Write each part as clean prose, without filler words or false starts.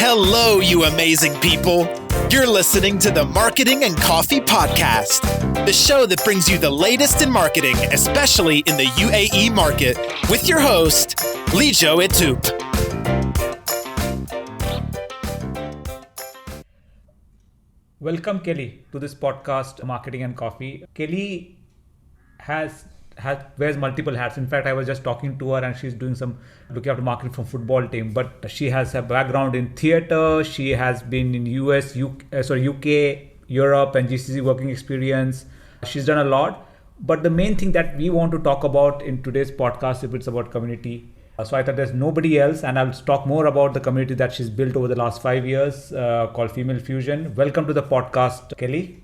Hello, you amazing people. You're listening to the Marketing and Coffee Podcast, the show that brings you the latest in marketing, especially in the UAE market, with your host, Lijo Etup. Welcome, Kellie, to this podcast, Marketing and Coffee. Kellie wears multiple hats. In fact, I was just talking to her, and she's doing some looking after marketing from football team. But she has a background in theater. She has been in UK, Europe, and GCC working experience. She's done a lot. But the main thing that we want to talk about in today's podcast, if it's about community. So I thought there's nobody else, and I'll talk more about the community that she's built over the last 5 years, called Female Fusion. Welcome to the podcast, Kellie.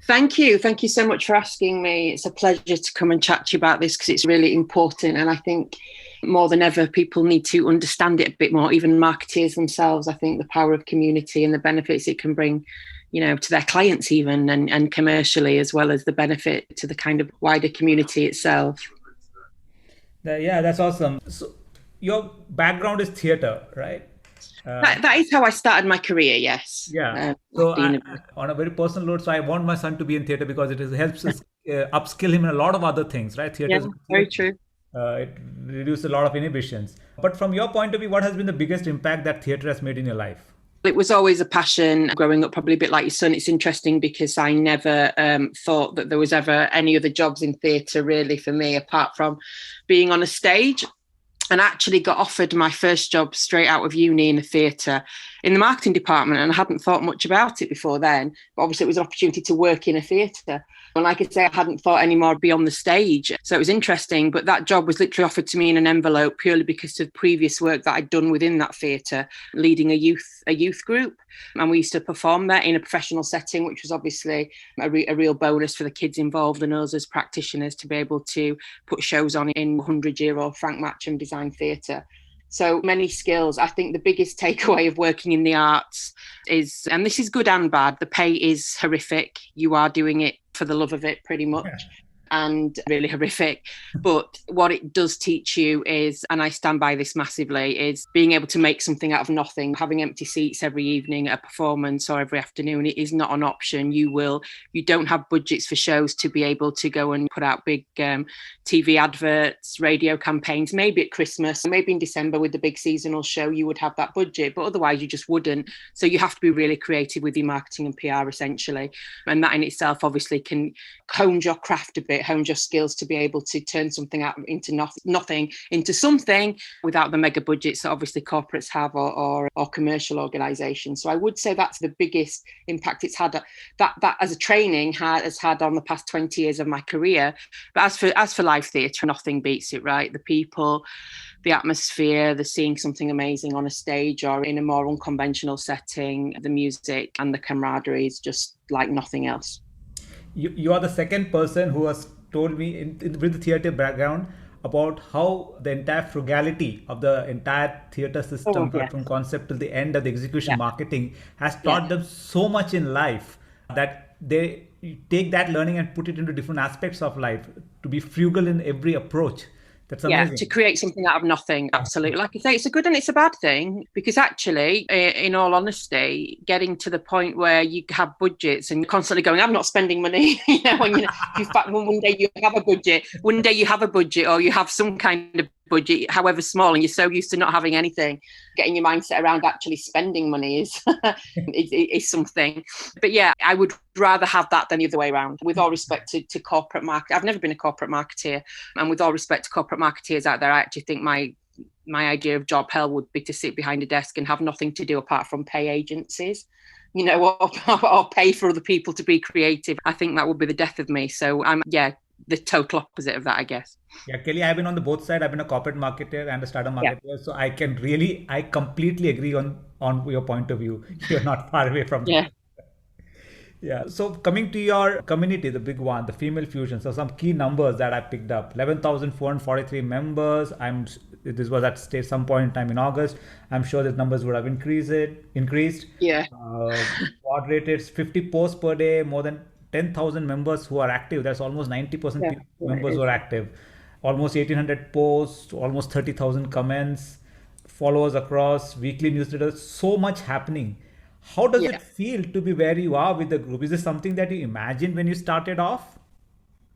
Thank you. Thank you so much for asking me. It's a pleasure to come and chat to you about this because it's really important. And I think more than ever, people need to understand it a bit more, even marketeers themselves. I think the power of community and the benefits it can bring, to their clients even and commercially, as well as the benefit to the kind of wider community itself. Yeah, that's awesome. So your background is theater, right? That is how I started my career, yes. Yeah. On a very personal note, so I want my son to be in theater because it helps us upskill him in a lot of other things, right? Theater is very true. It reduces a lot of inhibitions. But from your point of view, what has been the biggest impact that theater has made in your life? It was always a passion growing up, probably a bit like your son. It's interesting because I never thought that there was ever any other jobs in theatre really for me, apart from being on a stage. And actually got offered my first job straight out of uni in a theatre in the marketing department. And I hadn't thought much about it before then. But obviously it was an opportunity to work in a theatre. And like I say, I hadn't thought any more beyond the stage. So it was interesting. But that job was literally offered to me in an envelope purely because of previous work that I'd done within that theatre, leading a youth group. And we used to perform there in a professional setting, which was obviously a real bonus for the kids involved and us as practitioners to be able to put shows on in 100-year-old Frank Matcham design theatre. So many skills. I think the biggest takeaway of working in the arts is, and this is good and bad, the pay is horrific. You are doing it for the love of it pretty much. Yeah. And really horrific. But what it does teach you is, and I stand by this massively, is being able to make something out of nothing. Having empty seats every evening at a performance or every afternoon, it is not an option. You don't have budgets for shows to be able to go and put out big TV adverts, radio campaigns. Maybe at Christmas, maybe in December with the big seasonal show, you would have that budget, but otherwise you just wouldn't. So you have to be really creative with your marketing and PR essentially. And that in itself obviously can hone your craft a bit, hone your skills to be able to turn something out into nothing into something without the mega budgets that obviously corporates have or commercial organisations. So I would say that's the biggest impact it's had, that as a training has had on the past 20 years of my career. But as for live theatre, nothing beats it, right? The people, the atmosphere, the seeing something amazing on a stage or in a more unconventional setting, the music and the camaraderie is just like nothing else. You are the second person who has told me with the theatre background about how the entire frugality of the entire theatre system, from concept to the end of the execution marketing, has taught them so much in life that they take that learning and put it into different aspects of life, to be frugal in every approach. That's amazing. Yeah, to create something out of nothing. Absolutely. Like I say, it's a good and it's a bad thing, because actually, in all honesty, getting to the point where you have budgets and you're constantly going, I'm not spending money. One day you have a budget, or you have some kind of budget, however small, and you're so used to not having anything. Getting your mindset around actually spending money is something. But yeah, I would rather have that than the other way around. With all respect to corporate market, I've never been a corporate marketeer, and with all respect to corporate marketeers out there, I actually think my idea of job hell would be to sit behind a desk and have nothing to do apart from pay agencies, or pay for other people to be creative. I think that would be the death of me. So I'm the total opposite of that, I guess. Yeah, Kellie, I've been on the both sides. I've been a corporate marketer and a startup marketer. So I completely agree on your point of view. You're not far away from that. Yeah. So coming to your community, the big one, the Female Fusion. So some key numbers that I picked up: 11,443 members. This was at stage some point in time in August. I'm sure these numbers would have increased. Yeah. Moderated 50 posts per day, more than 10,000 members who are active. That's almost 90% members who are active. Almost 1,800 posts, almost 30,000 comments. followers across, weekly newsletters, so much happening. How does Yeah. it feel to be where you are with the group? Is this something that you imagined when you started off?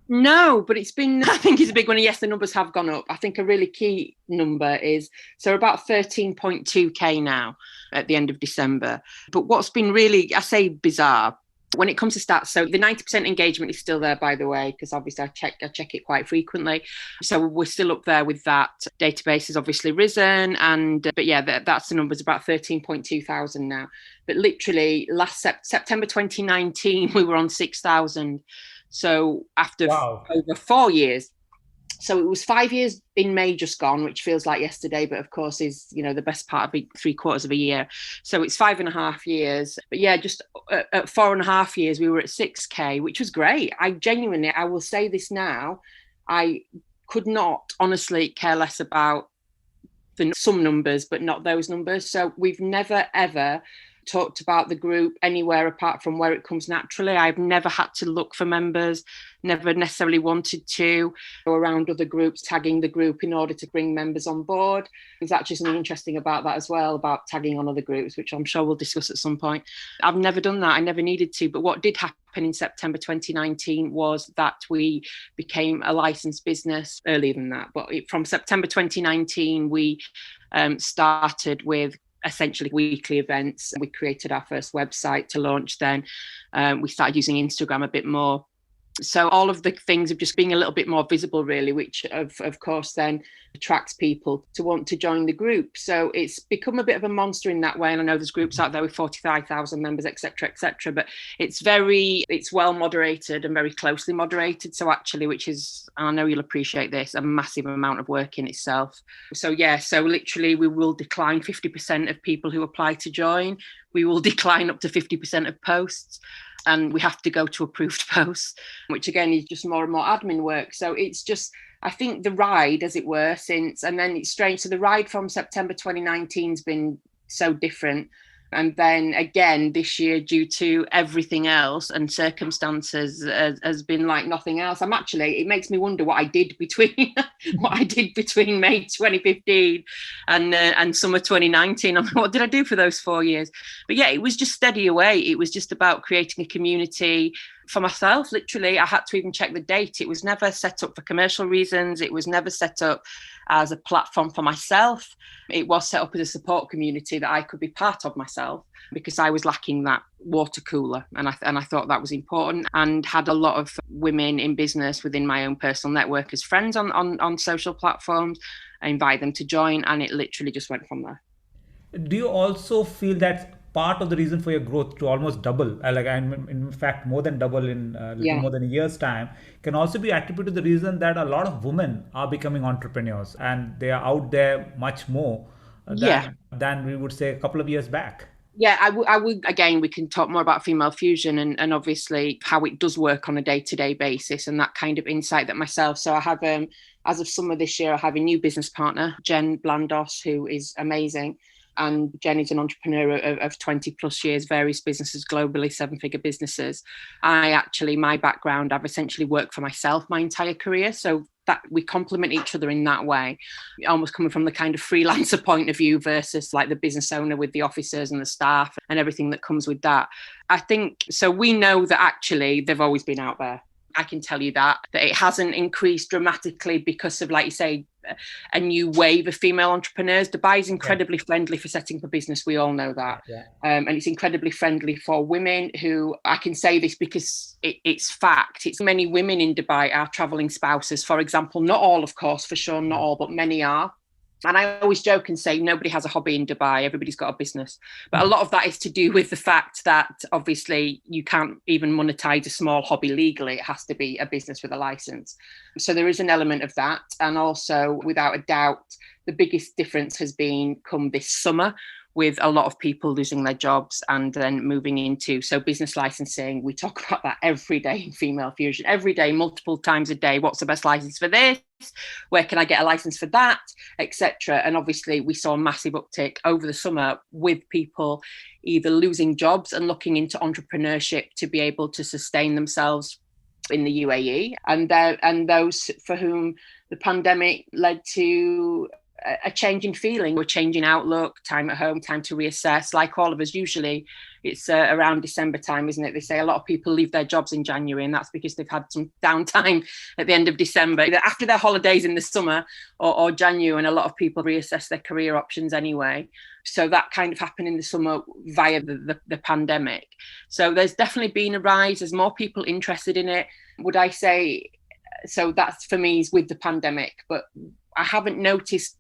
No, but it's been, I think it's a big one. Yes, the numbers have gone up. I think a really key number is, so about 13.2K now at the end of December. But what's been really, I say bizarre, when it comes to stats, so the 90% engagement is still there, by the way, because obviously I check it quite frequently. So we're still up there with that. Database has obviously risen. But yeah, that's the numbers, about 13.2 thousand now. But literally last September 2019, we were on 6,000. So after over 4 years, so it was 5 years in May just gone, which feels like yesterday, but of course is, the best part of 3/4 of a year. So it's 5.5 years. But yeah, just at 4.5 years, we were at 6K, which was great. I will say this now, I could not honestly care less about some numbers, but not those numbers. So we've never, ever talked about the group anywhere apart from where it comes naturally. I've never had to look for members, never necessarily wanted to go around other groups, tagging the group in order to bring members on board. There's actually something interesting about that as well, about tagging on other groups, which I'm sure we'll discuss at some point. I've never done that. I never needed to. But what did happen in September 2019 was that we became a licensed business earlier than that. But from September 2019, we started with essentially weekly events. We created our first website to launch then. We started using Instagram a bit more. So all of the things of just being a little bit more visible, really, which of course then attracts people to want to join the group. So it's become a bit of a monster in that way. And I know there's groups out there with 45,000 members, etc., etc. But it's well moderated and very closely moderated. So actually, which is, I know you'll appreciate this, a massive amount of work in itself. So yeah, so literally we will decline 50% of people who apply to join. We will decline up to 50% of posts. And we have to go to approved posts, which again is just more and more admin work. So it's just, I think the ride, as it were, and then it's strange. So the ride from September 2019 has been so different. And then again, this year, due to everything else and circumstances, has been like nothing else. It makes me wonder what I did between May 2015 and summer 2019. What did I do for those 4 years? But yeah, it was just steady away. It was just about creating a community for myself. Literally, I had to even check the date. It was never set up for commercial reasons. It was never set up as a platform for myself. It was set up as a support community that I could be part of myself, because I was lacking that water cooler. And I thought that was important, and had a lot of women in business within my own personal network as friends on social platforms. I invite them to join, and it literally just went from there. Do you also feel that part of the reason for your growth to almost double, in fact more than double in more than a year's time, can also be attributed to the reason that a lot of women are becoming entrepreneurs and they are out there much more than we would say a couple of years back? Yeah, I would. Again, we can talk more about female fusion and obviously how it does work on a day-to-day basis, and that kind of insight that myself. So I have, as of summer this year, I have a new business partner, Jen Blandos, who is amazing. And Jen is an entrepreneur of 20 plus years, various businesses globally, 7-figure businesses. My background, I've essentially worked for myself my entire career. So that we complement each other in that way, almost coming from the kind of freelancer point of view versus like the business owner with the officers and the staff and everything that comes with that. I think, so we know that actually they've always been out there. I can tell you that it hasn't increased dramatically because of, like you say, a new wave of female entrepreneurs. Dubai is incredibly friendly for setting up a business. We all know that. And it's incredibly friendly for women who, I can say this because it's fact. It's many women in Dubai are traveling spouses, for example. Not all, of course, for sure, not all, but many are. And I always joke and say nobody has a hobby in Dubai. Everybody's got a business. But a lot of that is to do with the fact that obviously you can't even monetize a small hobby legally. It has to be a business with a license. So there is an element of that. And also, without a doubt, the biggest difference has been come this summer, with a lot of people losing their jobs and then moving into, so business licensing, we talk about that every day in Female Fusion, every day, multiple times a day. What's the best license for this? Where can I get a license for that, etc. And obviously we saw a massive uptick over the summer with people either losing jobs and looking into entrepreneurship to be able to sustain themselves in the UAE, and those for whom the pandemic led to a change in feeling, a change in outlook, time at home, time to reassess. Like all of us, usually it's around December time, isn't it? They say a lot of people leave their jobs in January, and that's because they've had some downtime at the end of December, either after their holidays in the summer or January, and a lot of people reassess their career options anyway. So that kind of happened in the summer via the pandemic. So there's definitely been a rise. There's more people interested in it. Would I say, so that's for me is with the pandemic, but I haven't noticed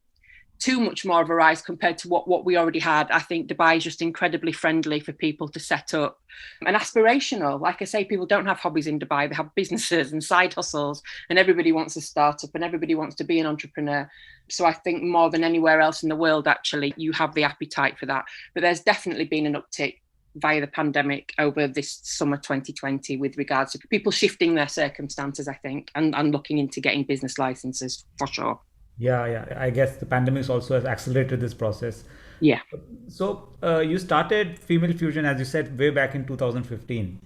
too much more of a rise compared to what we already had. I think Dubai is just incredibly friendly for people to set up and aspirational. Like I say, people don't have hobbies in Dubai. They have businesses and side hustles, and everybody wants a startup and everybody wants to be an entrepreneur. So I think more than anywhere else in the world, actually, you have the appetite for that. But there's definitely been an uptick via the pandemic over this summer 2020 with regards to people shifting their circumstances, I think, and looking into getting business licenses for sure. Yeah. I guess the pandemic also has accelerated this process. Yeah. So you started Female Fusion, as you said, way back in 2015.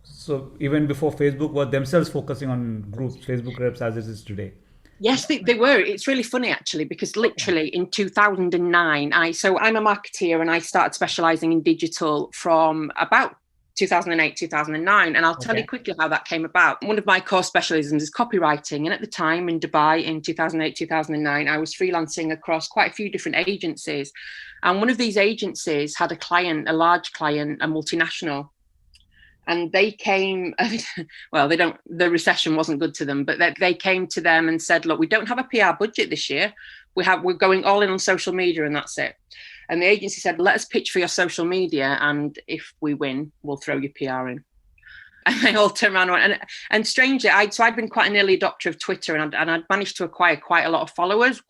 So even before Facebook were themselves focusing on groups, Facebook groups as it is today. Yes, they were. It's really funny, actually, because literally in 2009, I'm a marketeer and I started specializing in digital from about 2008, 2009. And I'll tell you quickly how that came about. One of my core specialisms is copywriting. And at the time in Dubai in 2008, 2009, I was freelancing across quite a few different agencies. And one of these agencies had a client, a large client, a multinational. And they came, well, the recession wasn't good to them, but they came to them and said, look, we don't have a PR budget this year. We're going all in on social media and that's it. And the agency said, let us pitch for your social media. And if we win, we'll throw your PR in. And they all turned around and strangely, I'd been quite an early adopter of Twitter, and I'd managed to acquire quite a lot of followers,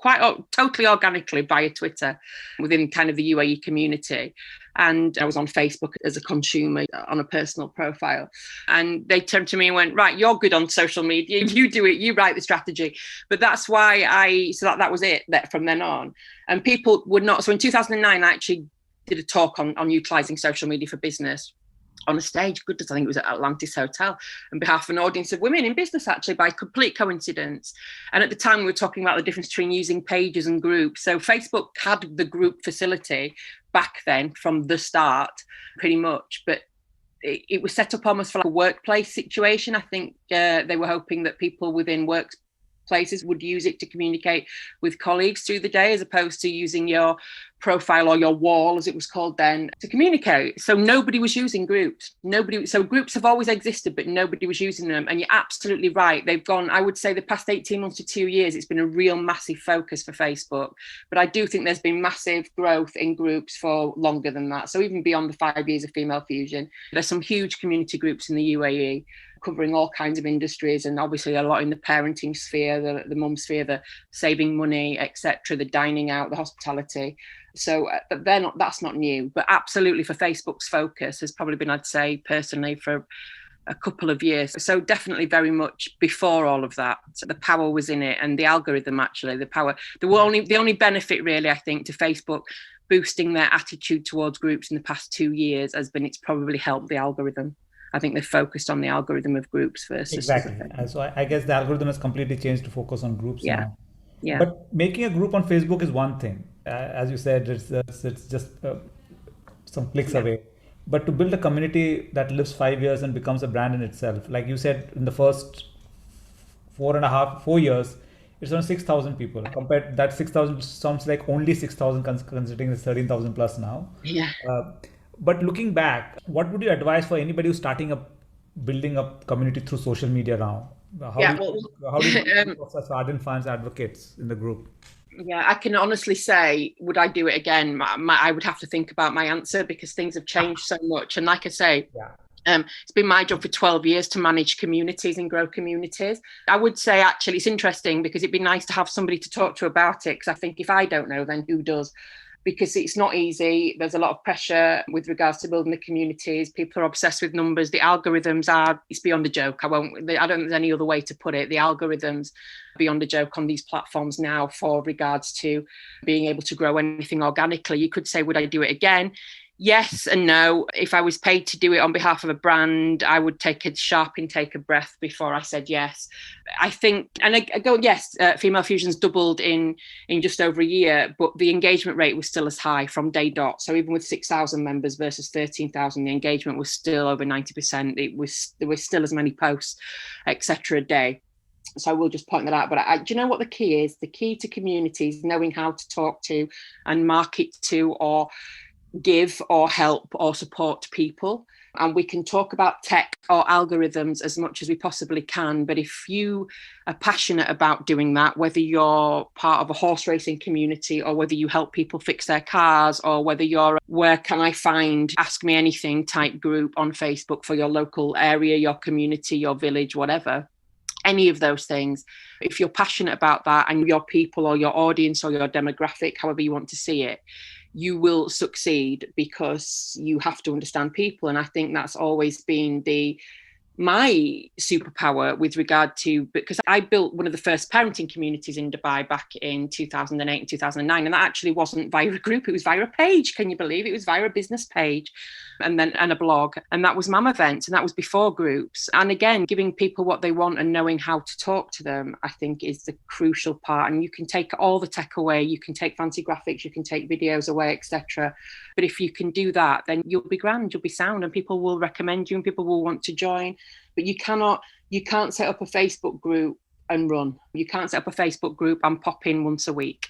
totally organically via Twitter within kind of the UAE community. And I was on Facebook as a consumer on a personal profile. And they turned to me and went, right, you're good on social media. You do it. You write the strategy. But that's why that was it from then on. And people would not. So in 2009, I actually did a talk on utilizing social media for business on a stage. I think it was at Atlantis Hotel, on behalf of an audience of women in business, actually, by complete coincidence. And at the time, we were talking about the difference between using pages and groups. So Facebook had the group facility back then from the start, pretty much. But it was set up almost for like a workplace situation. I think they were hoping that people within workplaces would use it to communicate with colleagues through the day, as opposed to using your profile or your wall, as it was called then, to communicate. So nobody was using groups. So groups have always existed, but nobody was using them. And you're absolutely right. They've gone, I would say the past 18 months to 2 years, it's been a real massive focus for Facebook. But I do think there's been massive growth in groups for longer than that. So even beyond the 5 years of Female Fusion, there's some huge community groups in the UAE covering all kinds of industries, and obviously a lot in the parenting sphere, the mum sphere, the saving money, etc., the dining out, the hospitality. So that's not new, but absolutely for Facebook's focus has probably been, I'd say personally, for a couple of years. So definitely very much before all of that. So the power was in it, and the algorithm, actually, the only benefit really, I think, to Facebook boosting their attitude towards groups in the past 2 years has been it's probably helped the algorithm. I think they've focused on the algorithm of groups versus... Exactly. So I guess the algorithm has completely changed to focus on groups now. Yeah. But making a group on Facebook is one thing. As you said, it's just some clicks away. But to build a community that lives 5 years and becomes a brand in itself, like you said, in the first 4 years, it's around 6,000 people. Compared that 6,000 sounds like only 6,000 considering it's 13,000 plus now. Yeah. But looking back, what would you advise for anybody who's building up community through social media now? How do you such ardent fans, advocates in the group? Yeah, I can honestly say, would I do it again? I would have to think about my answer, because things have changed so much. And like I say, it's been my job for 12 years to manage communities and grow communities. I would say, actually, it's interesting because it'd be nice to have somebody to talk to about it, because I think if I don't know, then who does? Because it's not easy. There's a lot of pressure with regards to building the communities. People are obsessed with numbers. The algorithms it's beyond a joke. I don't think there's any other way to put it. The algorithms beyond a joke on these platforms now for regards to being able to grow anything organically. You could say, would I do it again? Yes and no. If I was paid to do it on behalf of a brand, I would take a sharp intake of breath before I said yes. I think, and I go, yes, Female Fusion's doubled in just over a year, but the engagement rate was still as high from day dot. So even with 6,000 members versus 13,000, the engagement was still over 90%. There was still as many posts, etc. a day. So I will just point that out. But do you know what the key is? The key to communities, knowing how to talk to and market to, or give or help or support people. And we can talk about tech or algorithms as much as we possibly can. But if you are passionate about doing that, whether you're part of a horse racing community or whether you help people fix their cars, or whether you're where can I find Ask Me Anything type group on Facebook for your local area, your community, your village, whatever, any of those things, if you're passionate about that and your people or your audience or your demographic, however you want to see it, you will succeed because you have to understand people. And I think that's always been my superpower with regard to, because I built one of the first parenting communities in Dubai back in 2008 and 2009. And that actually wasn't via a group, it was via a page. Can you believe it? It was via a business page and a blog. And that was mum events, and that was before groups. And again, giving people what they want and knowing how to talk to them, I think is the crucial part. And you can take all the tech away, you can take fancy graphics, you can take videos away, etc. But if you can do that, then you'll be grand, you'll be sound, and people will recommend you and people will want to join. But you can't set up a Facebook group and run. You can't set up a Facebook group and pop in once a week.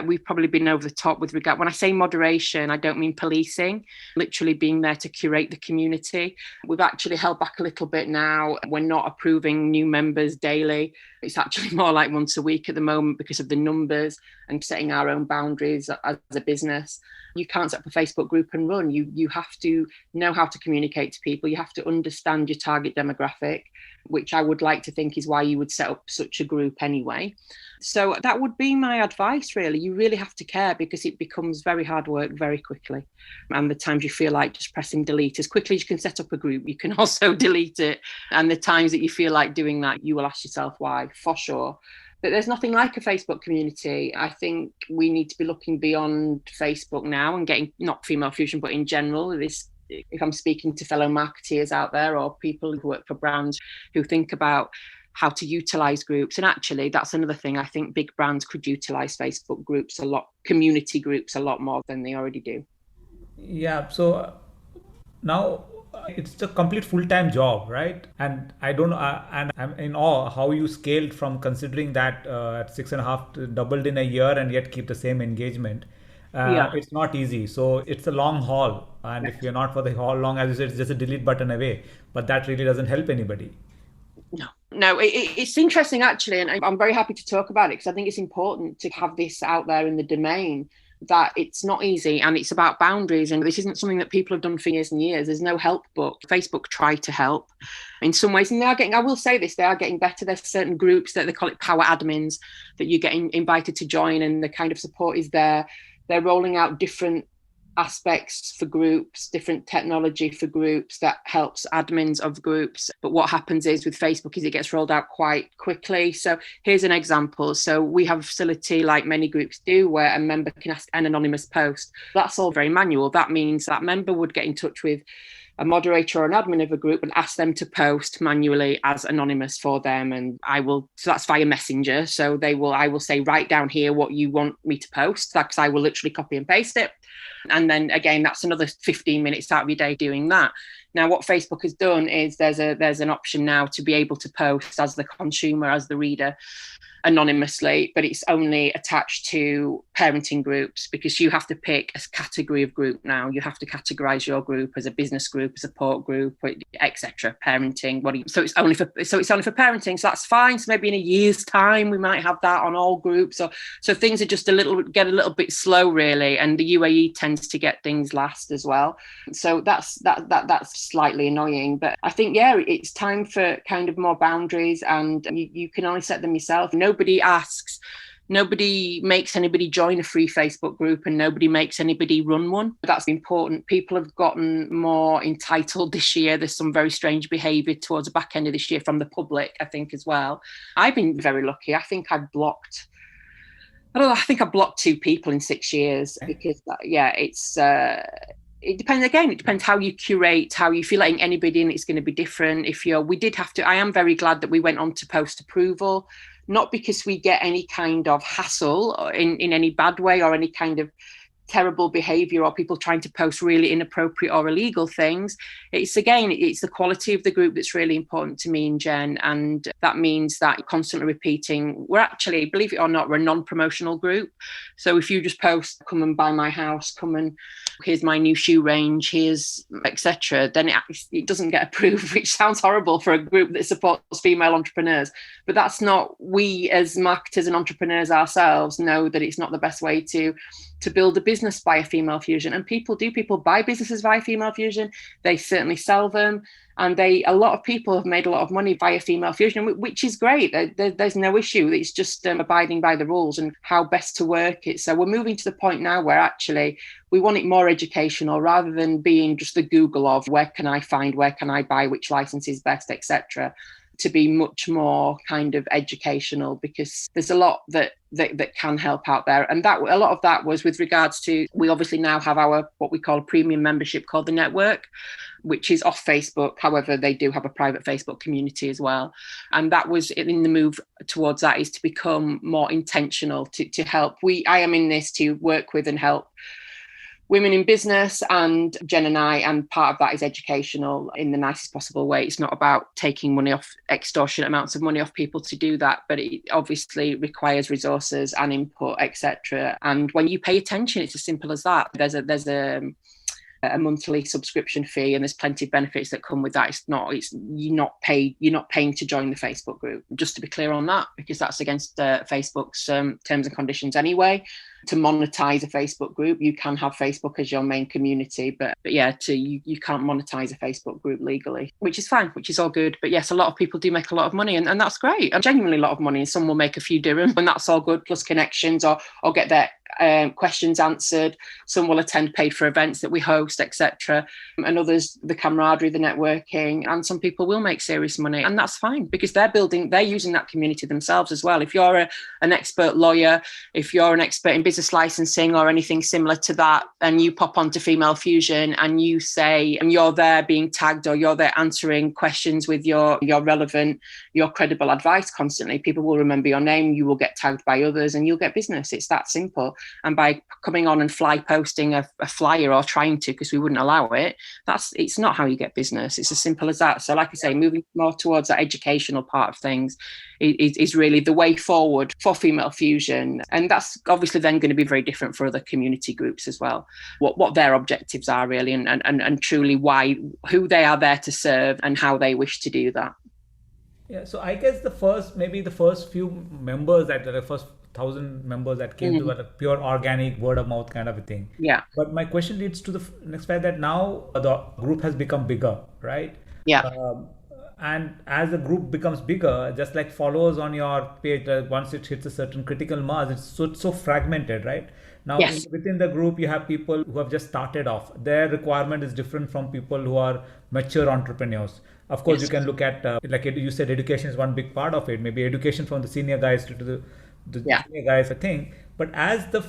We've probably been over the top with regard. When I say moderation, I don't mean policing, literally being there to curate the community. We've actually held back a little bit now. We're not approving new members daily. It's actually more like once a week at the moment because of the numbers and setting our own boundaries as a business. You can't set up a Facebook group and run. You have to know how to communicate to people. You have to understand your target demographic, which I would like to think is why you would set up such a group anyway. So that would be my advice, really. You really have to care because it becomes very hard work very quickly. And the times you feel like just pressing delete, as quickly as you can set up a group, you can also delete it. And the times that you feel like doing that, you will ask yourself why, for sure. But there's nothing like a Facebook community. I think we need to be looking beyond Facebook now and getting, not Female Fusion, but in general, if I'm speaking to fellow marketeers out there or people who work for brands who think about how to utilize groups. And actually, that's another thing. I think big brands could utilize Facebook groups a lot, community groups a lot more than they already do. Yeah. So now it's a complete full-time job, right? And I don't know, and I'm in awe how you scaled from considering that at 6.5 to doubled in a year and yet keep the same engagement. It's not easy. So it's a long haul. And if you're not for the haul long, as you said, it's just a delete button away. But that really doesn't help anybody. No, it's interesting actually. And I'm very happy to talk about it because I think it's important to have this out there in the domain, that it's not easy and it's about boundaries. And this isn't something that people have done for years and years. There's no help book. Facebook tried to help in some ways. And I will say this, they are getting better. There's certain groups that they call it power admins that you're getting invited to join and the kind of support is there. They're rolling out different aspects for groups, different technology for groups that helps admins of groups. But what happens is with Facebook is it gets rolled out quite quickly. So here's an example. So we have a facility like many groups do where a member can ask an anonymous post. That's all very manual. That means that member would get in touch with a moderator or an admin of a group and ask them to post manually as anonymous for them. And so that's via Messenger. So I will say, write down here what you want me to post, because I will literally copy and paste it. And then again, that's another 15 minutes out of your day doing that. Now, what Facebook has done is there's an option now to be able to post as the consumer, as the reader, anonymously, but it's only attached to parenting groups because you have to pick a category of group now. You have to categorize your group as a business group, a support group, etc. Parenting. So it's only for parenting. So that's fine. So maybe in a year's time we might have that on all groups. So things are just get a little bit slow really, and the UAE tends to get things last as well. So that's slightly annoying. But I think it's time for kind of more boundaries, and you can only set them yourself. Nobody makes anybody join a free Facebook group and nobody makes anybody run one. That's important. People have gotten more entitled this year. There's some very strange behaviour towards the back end of this year from the public, I think, as well. I've been very lucky. I think I've blocked 2 people in 6 years because, it depends again. It depends how you curate, how you feel letting anybody in. It's going to be different. I am very glad that we went on to post approval, not because we get any kind of hassle in any bad way or any kind of terrible behavior or people trying to post really inappropriate or illegal things. It's the quality of the group that's really important to me and Jen. And that means that constantly repeating, we're actually, believe it or not, we're a non-promotional group. So if you just post, come and buy my house, come and here's my new shoe range, here's etc., then it doesn't get approved, which sounds horrible for a group that supports female entrepreneurs. But that's not, we as marketers and entrepreneurs ourselves know that it's not the best way to build a business via Female Fusion. And people buy businesses via Female Fusion. They certainly sell them. And a lot of people have made a lot of money via Female Fusion, which is great. There's no issue. It's just abiding by the rules and how best to work it. So we're moving to the point now where actually we want it more educational rather than being just the Google of where can I buy, which license is best, etc., to be much more kind of educational, because there's a lot that can help out there. And that a lot of that was with regards to, we obviously now have our what we call a premium membership called the Network, which is off Facebook. However, they do have a private Facebook community as well. And that was in the move towards that, is to become more intentional, to help. I am in this to work with and help women in business, and Jen and I, and part of that is educational in the nicest possible way. It's not about taking money off, extortionate amounts of money off people to do that, but it obviously requires resources and input, etc. And when you pay attention, it's as simple as that. There's a monthly subscription fee, and there's plenty of benefits that come with that. You're not paying to join the Facebook group, just to be clear on that, because that's against Facebook's terms and conditions anyway. To monetize a Facebook group, you can have Facebook as your main community, but yeah, you can't monetize a Facebook group legally, which is fine, which is all good. But yes, a lot of people do make a lot of money, and that's great, and genuinely a lot of money. And some will make a few dirham, and that's all good, plus connections or get their questions answered. Some will attend paid for events that we host, etc. And others, the camaraderie, the networking, and some people will make serious money, and that's fine, because they're using that community themselves as well. If you're an expert lawyer, if you're an expert in business licensing or anything similar to that, and you pop onto Female Fusion and you say, and you're there being tagged, or you're there answering questions with your relevant, your credible advice constantly, people will remember your name, you will get tagged by others, and you'll get business. It's that simple. And by coming on and fly posting a flyer, or trying to, because we wouldn't allow it, it's not how you get business. It's as simple as that. So like I say, moving more towards that educational part of things is really the way forward for Female Fusion. And that's obviously then going to be very different for other community groups as well, what their objectives are really, and truly who they are there to serve and how they wish to do that. Yeah, so I guess the first few members, the first 1,000 members that came to a pure organic word of mouth kind of a thing. Yeah. But my question leads to the next fact that now the group has become bigger, right? Yeah. And as the group becomes bigger, just like followers on your page, once it hits a certain critical mass, it's so fragmented, right? Now, yes. Within the group, you have people who have just started off. Their requirement is different from people who are mature entrepreneurs. Of course, yes. You can look at, like you said, education is one big part of it. Maybe education from the senior guys to the junior guys, I think. But as the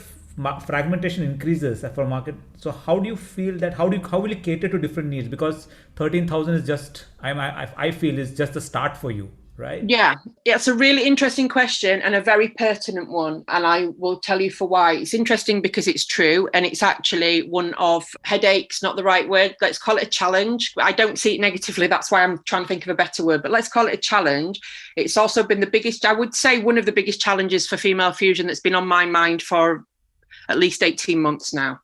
fragmentation increases for market, so how do you feel that? How will you cater to different needs? Because 13,000 is just, I feel, is just the start for you, right? Yeah, it's a really interesting question and a very pertinent one. And I will tell you for why. It's interesting because it's true, and it's actually one of headaches, not the right word. Let's call it a challenge. I don't see it negatively. That's why I'm trying to think of a better word, but let's call it a challenge. It's also been the biggest, I would say, one of the biggest challenges for Female Fusion that's been on my mind for at least 18 months now.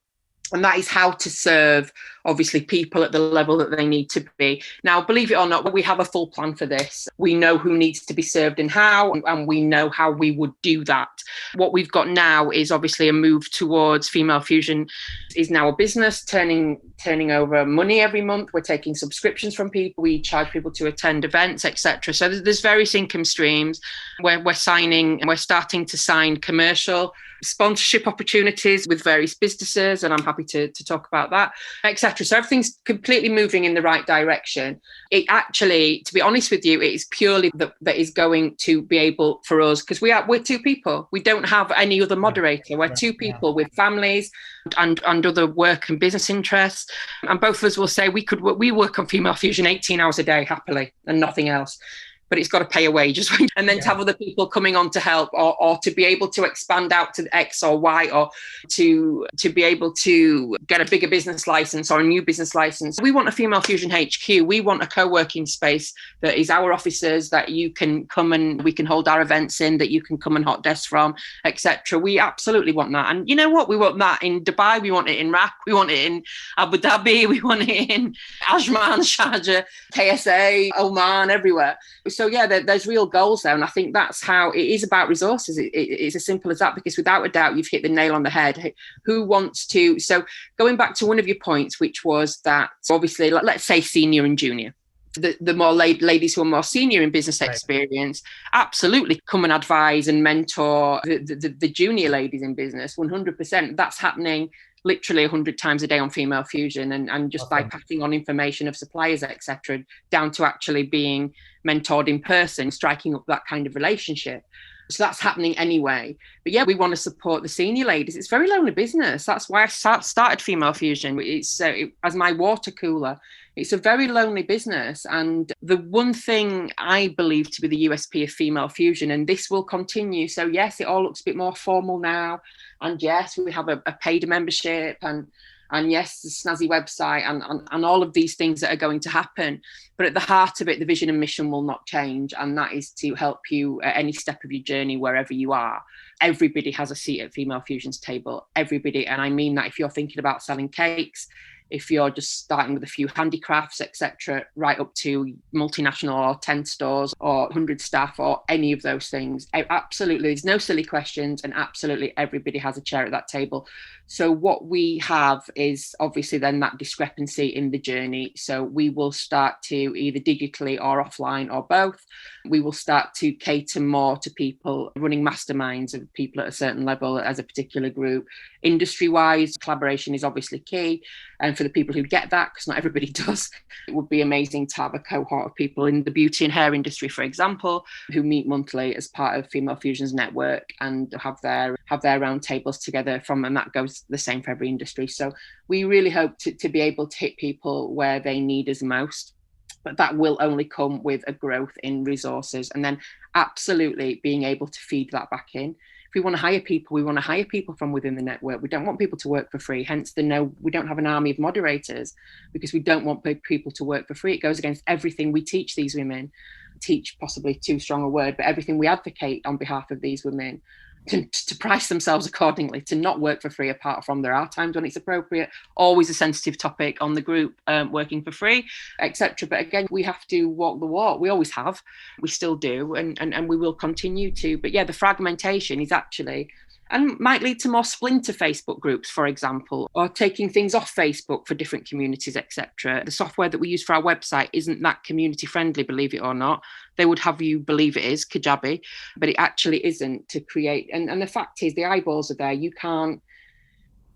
And that is how to serve, obviously, people at the level that they need to be. Now, believe it or not, we have a full plan for this. We know who needs to be served and how, and we know how we would do that. What we've got now is obviously a move towards Female Fusion is now a business turning over money every month. We're taking subscriptions from people. We charge people to attend events, etc. So there's various income streams where we're starting to sign commercial sponsorship opportunities with various businesses, and I'm happy happy to talk about that, etc. So everything's completely moving in the right direction. It actually, to be honest with you, it is purely that is going to be able for us, because we're two people. We don't have any other moderator. We're two people with families and other work and business interests. And both of us will say we work on Female Fusion 18 hours a day happily and nothing else. But it's got to pay a wage as well. And then to have other people coming on to help, or to be able to expand out to X or Y, or to be able to get a bigger business license or a new business license. We want a Female Fusion HQ. We want a co-working space that is our offices, that you can come and we can hold our events in, that you can come and hot desk from, etc. We absolutely want that. And you know what? We want that in Dubai. We want it in Iraq. We want it in Abu Dhabi. We want it in Ajman, Sharjah, KSA, Oman, everywhere. So yeah, there's real goals there. And I think that's how it is about resources. It's as simple as that, because without a doubt, you've hit the nail on the head. Who wants to? So going back to one of your points, which was that obviously, let's say senior and junior, the more ladies who are more senior in business experience, absolutely come and advise and mentor the junior ladies in business, 100%. That's happening literally 100 times a day on Female Fusion, and just by passing on information of suppliers, etc., down to actually being mentored in person, striking up that kind of relationship. So that's happening anyway. But yeah, we want to support the senior ladies. It's very lonely business. That's why I started Female Fusion. It's as my water cooler. It's a very lonely business. And the one thing I believe to be the USP of Female Fusion, and this will continue. So yes, it all looks a bit more formal now. And yes, we have a paid membership, and yes, the snazzy website and all of these things that are going to happen. But at the heart of it, the vision and mission will not change. And that is to help you at any step of your journey, wherever you are. Everybody has a seat at Female Fusion's table. Everybody. And I mean that if you're thinking about selling cakes, if you're just starting with a few handicrafts, etc., right up to multinational or 10 stores or 100 staff or any of those things. Absolutely, there's no silly questions, and absolutely everybody has a chair at that table. So what we have is obviously then that discrepancy in the journey. So we will start to either digitally or offline or both. We will start to cater more to people running masterminds of people at a certain level as a particular group. Industry-wise, collaboration is obviously key. And for the people who get that, because not everybody does, it would be amazing to have a cohort of people in the beauty and hair industry, for example, who meet monthly as part of Female Fusion's network and have their round tables together and that goes the same for every industry. So we really hope to be able to hit people where they need us most. But that will only come with a growth in resources, and then absolutely being able to feed that back in. If we want to hire people, we want to hire people from within the network. We don't want people to work for free. Hence we don't have an army of moderators, because we don't want people to work for free. It goes against everything we teach these women. Teach possibly too strong a word, but everything we advocate on behalf of these women. To price themselves accordingly, to not work for free, apart from there are times when it's appropriate, always a sensitive topic on the group, working for free, etc. But again, we have to walk the walk. We always have, we still do, and we will continue to. But yeah, the fragmentation is actually, and might lead to more splinter Facebook groups, for example, or taking things off Facebook for different communities, etc. The software that we use for our website isn't that community friendly, believe it or not. They would have you believe it is, Kajabi, but it actually isn't to create. And the fact is, the eyeballs are there. You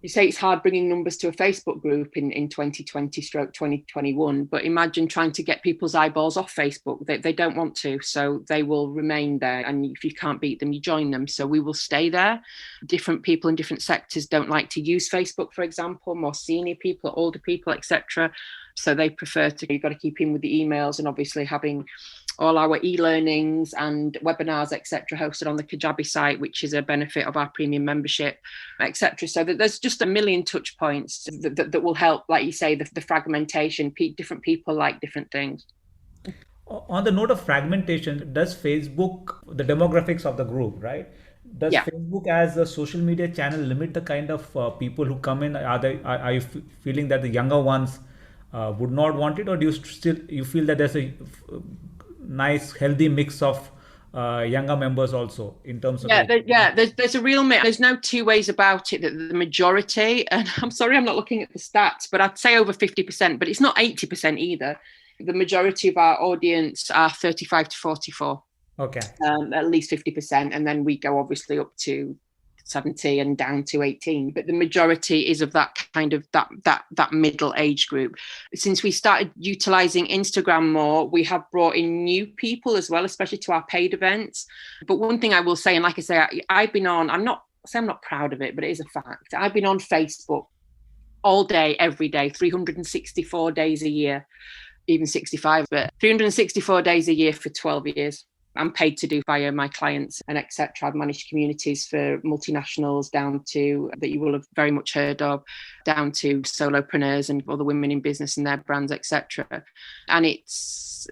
say it's hard bringing numbers to a Facebook group in 2020/2021, but imagine trying to get people's eyeballs off Facebook. They don't want to, so they will remain there. And if you can't beat them, you join them. So we will stay there. Different people in different sectors don't like to use Facebook, for example, more senior people, older people, etc. So they prefer you've got to keep in with the emails, and obviously having all our e-learnings and webinars, etc., hosted on the Kajabi site, which is a benefit of our premium membership, etc. So that there's just a million touch points that will help, like you say, the fragmentation. Different people like different things. On the note of fragmentation, does Facebook, the demographics of the group, right? Does Facebook as a social media channel limit the kind of people who come in? Are you feeling that the younger ones would not want it, or do you feel that there's a nice healthy mix of younger members also in terms of there's a real mix. There's no two ways about it that the majority, and I'm sorry I'm not looking at the stats, but I'd say over 50%, but it's not 80% either. The majority of our audience are 35 to 44. Okay. At least 50%, and then we go obviously up to 70 and down to 18, but the majority is of that kind of that middle age group. Since we started utilizing Instagram more, we have brought in new people as well, especially to our paid events. But one thing I will say, and like I say, I've been on, I'm not proud of it, but it is a fact. I've been on Facebook all day, every day, 364 days a year, even 65, but 364 days a year for 12 years. I'm paid to do via my clients and etc. I've managed communities for multinationals down to, that you will have very much heard of, down to solopreneurs and other women in business and their brands, etc. And it's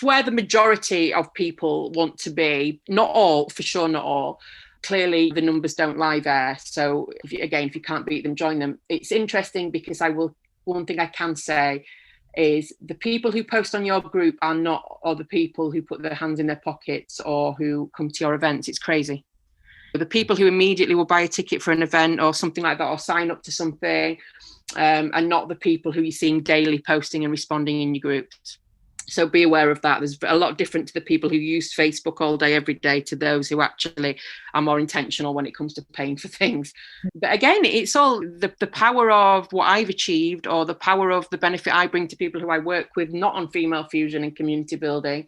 where the majority of people want to be. Not all, for sure, not all. Clearly, the numbers don't lie there. So if you can't beat them, join them. It's interesting because one thing I can say is the people who post on your group are not the people who put their hands in their pockets or who come to your events. It's crazy. The people who immediately will buy a ticket for an event or something like that, or sign up to something, and not the people who you're seeing daily posting and responding in your groups. So be aware of that. There's a lot different to the people who use Facebook all day, every day, to those who actually are more intentional when it comes to paying for things. But again, it's all the power of what I've achieved, or the power of the benefit I bring to people who I work with, not on female fusion and community building,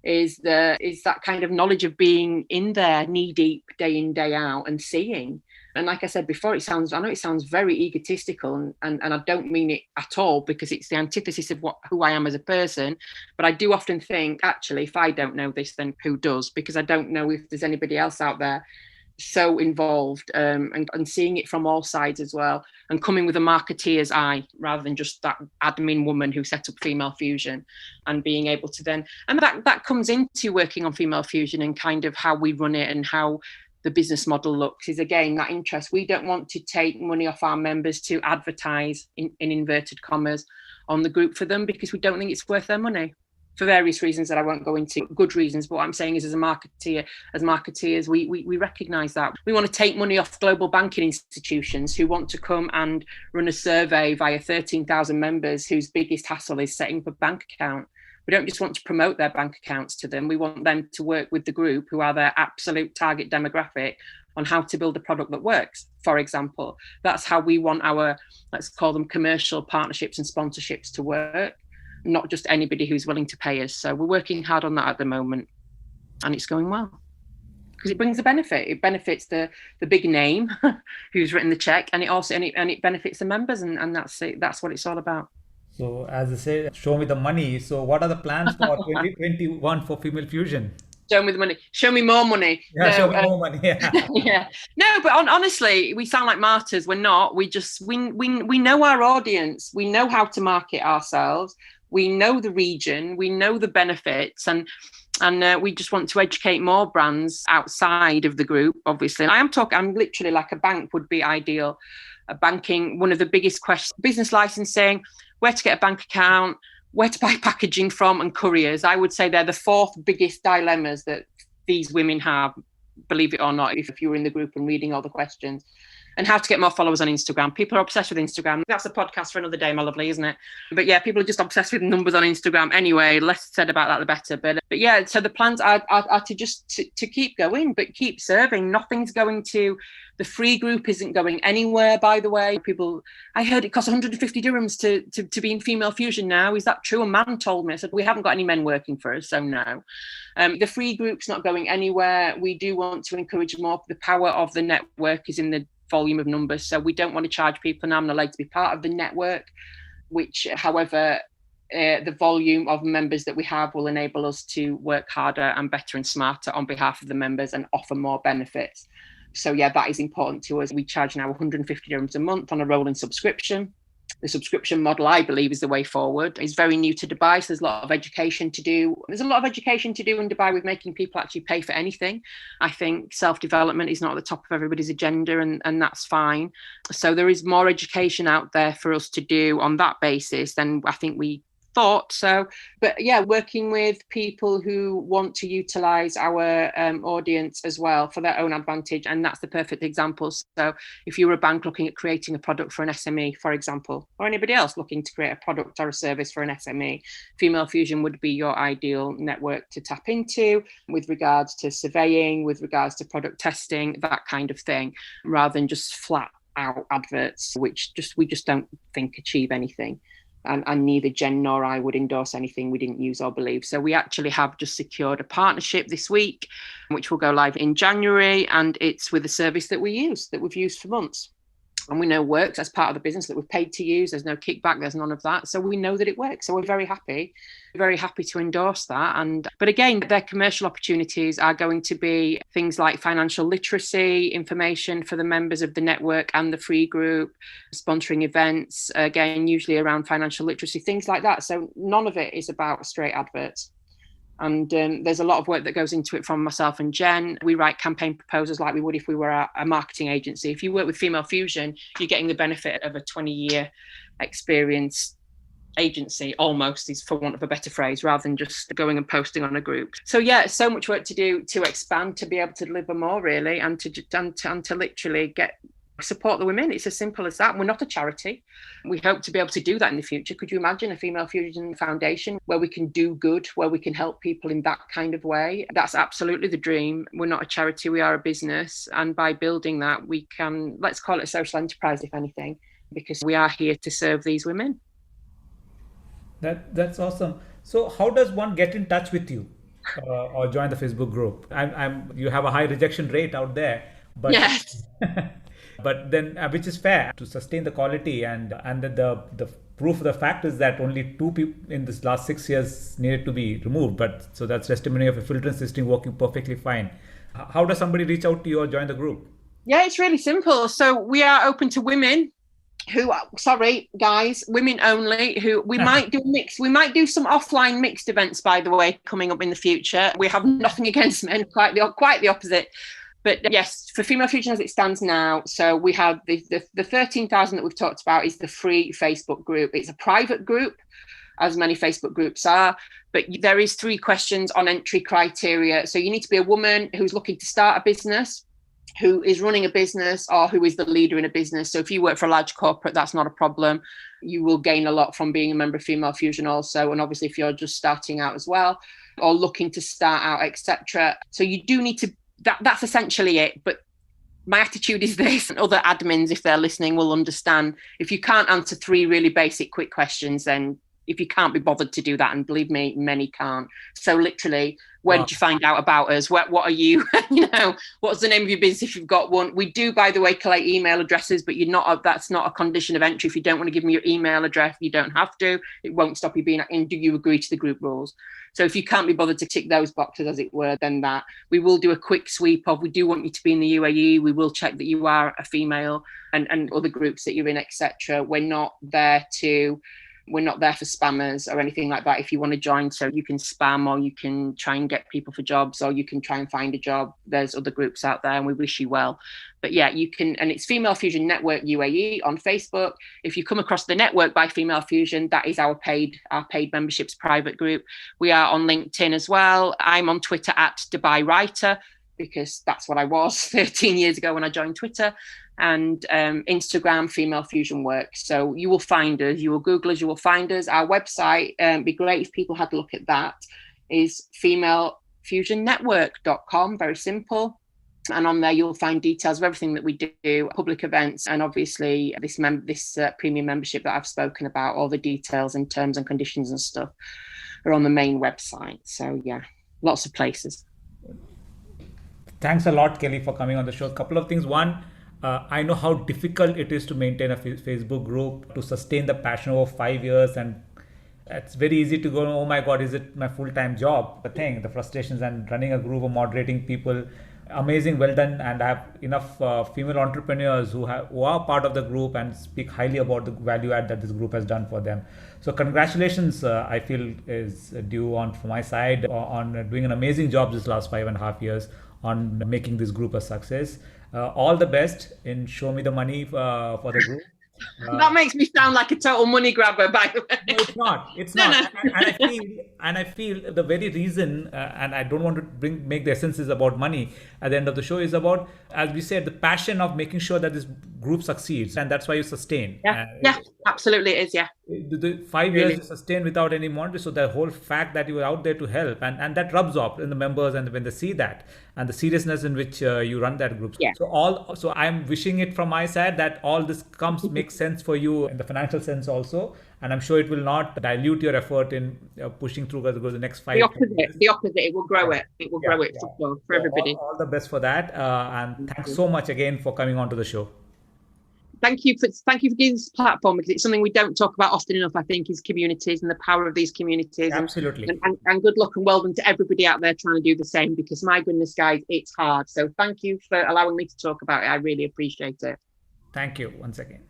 is that kind of knowledge of being in there knee deep, day in, day out, and seeing. And like I said before, I know it sounds very egotistical, and I don't mean it at all, because it's the antithesis of who I am as a person. But I do often think, actually, if I don't know this, then who does? Because I don't know if there's anybody else out there so involved, and seeing it from all sides as well, and coming with a marketeer's eye rather than just that admin woman who set up Female Fusion, and being able to then, and that comes into working on Female Fusion and kind of how we run it and how the business model looks, is again that interest. We don't want to take money off our members to advertise in inverted commas on the group for them, because we don't think it's worth their money for various reasons that I won't go into, good reasons. But what I'm saying is, as marketeers, we recognise that. We want to take money off global banking institutions who want to come and run a survey via 13,000 members whose biggest hassle is setting up a bank account. We don't just want to promote their bank accounts to them. We want them to work with the group, who are their absolute target demographic, on how to build a product that works, for example. That's how we want our, let's call them, commercial partnerships and sponsorships to work, not just anybody who's willing to pay us. So we're working hard on that at the moment, and it's going well, because it brings a benefit. It benefits the big name who's written the check, and it benefits the members, and that's it. That's what it's all about. So as I say, show me the money. So what are the plans for 2021 for Female Fusion? Show me the money. Show me more money. Yeah, show me more money. Yeah. Yeah. No, but honestly, we sound like martyrs. We're not. We know our audience. We know how to market ourselves. We know the region. We know the benefits, and we just want to educate more brands outside of the group. Obviously, I'm literally like a bank would be ideal. Banking, one of the biggest questions, business licensing, where to get a bank account, where to buy packaging from, and couriers. I would say they're the fourth biggest dilemmas that these women have, believe it or not, if you were in the group and reading all the questions. And how to get more followers on Instagram. People are obsessed with Instagram. That's a podcast for another day, my lovely, isn't it? But yeah, people are just obsessed with numbers on Instagram. Anyway, less said about that, the better. But yeah, so the plans are to keep going, but keep serving. Nothing's going to, the free group isn't going anywhere, by the way. I heard it costs 150 dirhams to be in Female Fusion now. Is that true? A man told me. I said, we haven't got any men working for us, so no. The free group's not going anywhere. We do want to encourage more. The power of the network is in the volume of numbers, so we don't want to charge people an arm and a leg to be part of the network, which, however, the volume of members that we have will enable us to work harder and better and smarter on behalf of the members and offer more benefits. So yeah, that is important to us. We charge now 150 dirhams a month on a rolling subscription. The subscription model, I believe, is the way forward. It's very new to Dubai, so there's a lot of education to do. There's a lot of education to do in Dubai with making people actually pay for anything. I think self-development is not at the top of everybody's agenda, and that's fine. So there is more education out there for us to do on that basis than I think we thought. So, but yeah, working with people who want to utilize our audience as well for their own advantage. And that's the perfect example. So if you were a bank looking at creating a product for an SME, for example, or anybody else looking to create a product or a service for an SME, Female Fusion would be your ideal network to tap into with regards to surveying, with regards to product testing, that kind of thing, rather than just flat out adverts, which we just don't think achieve anything. And neither Jen nor I would endorse anything we didn't use or believe. So we actually have just secured a partnership this week, which will go live in January. And it's with a service that we've used for months. And we know works as part of the business that we've paid to use. There's no kickback, there's none of that. So we know that it works. So we're very happy to endorse that. But again, their commercial opportunities are going to be things like financial literacy, information for the members of the network and the free group, sponsoring events, again, usually around financial literacy, things like that. So none of it is about straight adverts. And there's a lot of work that goes into it from myself and Jen. We write campaign proposals like we would if we were a marketing agency. If you work with Female Fusion, you're getting the benefit of a 20-year experience agency, almost, is for want of a better phrase, rather than just going and posting on a group. So yeah, so much work to do to expand, to be able to deliver more, really, and to literally support the women. It's as simple as that. We're not a charity. We hope to be able to do that in the future. Could you imagine a Female Fusion Foundation where we can do good, where we can help people in that kind of way? That's absolutely the dream. We're not a charity, we are a business. And by building that, we can, let's call it a social enterprise, if anything, because we are here to serve these women. That's awesome. So how does one get in touch with you or join the Facebook group? You have a high rejection rate out there, but yes. But then, which is fair to sustain the quality, and the proof of the fact is that only 2 people in this last 6 years needed to be removed. But so that's testimony of a filtering system working perfectly fine. How does somebody reach out to you or join the group? Yeah, it's really simple. So we are open to women who, sorry guys, women only, who we might do mixed. We might do some offline mixed events, by the way, coming up in the future. We have nothing against men, quite the opposite. But yes, for Female Fusion as it stands now, so we have the 13,000 that we've talked about is the free Facebook group. It's a private group, as many Facebook groups are, but there is 3 questions on entry criteria. So you need to be a woman who's looking to start a business, who is running a business, or who is the leader in a business. So if you work for a large corporate, that's not a problem. You will gain a lot from being a member of Female Fusion also. And obviously if you're just starting out as well, or looking to start out, etc. So you do need to, that's essentially it. But my attitude is this, and other admins, if they're listening, will understand. If you can't answer 3 really basic, quick questions, then if you can't be bothered to do that, and believe me, many can't. So literally, where did you find out about us? What are you, what's the name of your business if you've got one? We do, by the way, collect email addresses, but that's not a condition of entry. If you don't want to give me your email address, you don't have to. It won't stop you being in. Do you agree to the group rules? So if you can't be bothered to tick those boxes, as it were, then that we will do a quick sweep of, we do want you to be in the UAE. We will check that you are a female and other groups that you're in, etc. We're not there for spammers or anything like that. If you want to join, so you can spam, or you can try and get people for jobs, or you can try and find a job. There's other groups out there, and we wish you well. But yeah, you can, and it's Female Fusion Network UAE on Facebook. If you come across the network by Female Fusion, that is our paid memberships private group. We are on LinkedIn as well. I'm on Twitter at Dubai Writer, because that's what I was 13 years ago when I joined Twitter. And Instagram, Female Fusion Works. So you will find us, you will Google us, you will find us. Our website, be great if people had a look at that, is femalefusionnetwork.com, very simple. And on there, you'll find details of everything that we do, public events, and obviously this premium membership that I've spoken about. All the details and terms and conditions and stuff are on the main website. So yeah, lots of places. Thanks a lot, Kellie, for coming on the show. A couple of things. One, I know how difficult it is to maintain a Facebook group, to sustain the passion over 5 years, and it's very easy to go, oh my God, is it my full-time job? The frustrations and running a group or moderating people. Amazing, well done. And I have enough female entrepreneurs who are part of the group and speak highly about the value add that this group has done for them. So congratulations, I feel is due on from my side on doing an amazing job this last 5.5 years on making this group a success. All the best in Show Me the Money for the group. That makes me sound like a total money grabber, by the way. No, it's not. It's No, not. no. And I feel the very reason, and I don't want to make the essence is about money. At the end of the show, is about, as we said, the passion of making sure that this group succeeds, and that's why you sustain. Yeah, absolutely, it is. Yeah. The 5 years you sustain without any monetary, so the whole fact that you were out there to help, and that rubs off in the members, and when they see that and the seriousness in which you run that group. Yeah. So I'm wishing it from my side that all this makes sense for you in the financial sense also, and I'm sure it will not dilute your effort in pushing through the next 5 years. The opposite, it will grow it. It will grow it for everybody. All the best for that, and thanks so much again for coming on to the show. Thank you for giving this platform, because it's something we don't talk about often enough, I think, is communities and the power of these communities. Absolutely. And good luck and well done to everybody out there trying to do the same, because my goodness, guys, it's hard. So thank you for allowing me to talk about it. I really appreciate it. Thank you once again.